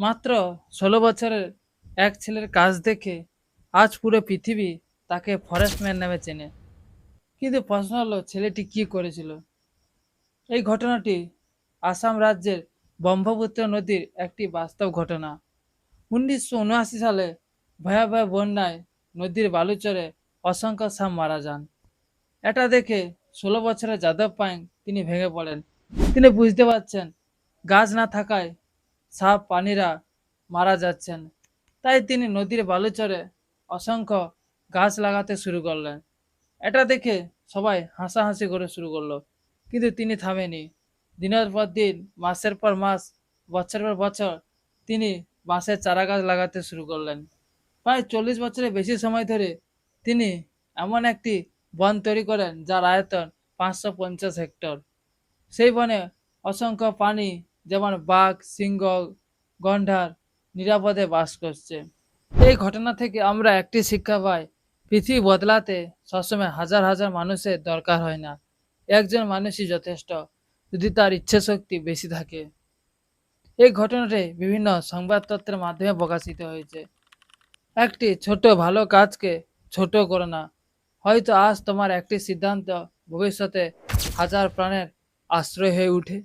মাত্র ১৬ বছরের এক ছেলের কাজ দেখে আজ পুরো পৃথিবী তাকে ফরেস্টম্যান নামে চেনে। কিন্তু প্রশ্ন হলো, ছেলেটি কি করেছিল? এই ঘটনাটি আসাম রাজ্যের ব্রহ্মপুত্র নদীর একটি বাস্তব ঘটনা। ১৯৭৯ সালে ভয়াবহ বন্যায় নদীর বালুচরে অসংখ্য সাপ মারা যান। এটা দেখে ১৬ বছরের যাদব পায়েং তিনি ভেঙে পড়েন। তিনি বুঝতে পারছেন গাছ না থাকায় সাপ প্রাণীরা মারা যাচ্ছেন। তাই তিনি নদীর বালুচরে অসংখ্য গাছ লাগাতে শুরু করলেন। এটা দেখে সবাই হাসাহাসি করে শুরু করলো, কিন্তু তিনি থামেনি। দিনের পর দিন, মাসের পর মাস, বছরের পর বছর তিনি বাঁশের চারা গাছ লাগাতে শুরু করলেন। প্রায় ৪০ বছরের বেশি সময় ধরে তিনি এমন একটি বন তৈরি করেন যার আয়তন ৫৫০ হেক্টর। সেই বনে অসংখ্য প্রাণী যেমন বাঘ, সিংহ, গন্ডার নিরাপদে বাস করছে। এই ঘটনা থেকে আমরা একটি শিক্ষা পাই, পৃথিবী বদলাতে সবসময় হাজার হাজার মানুষের দরকার হয় না, একজন মানুষই যথেষ্ট, যদি তার ইচ্ছে শক্তি বেশি থাকে। এই ঘটনাটি বিভিন্ন সংবাদপত্রের মাধ্যমে প্রকাশিত হয়েছে। একটি ছোট ভালো কাজকে ছোট করো না। হয়তো আজ তোমার একটি সিদ্ধান্ত ভবিষ্যতে হাজার প্রাণের আশ্রয় হয়ে উঠে।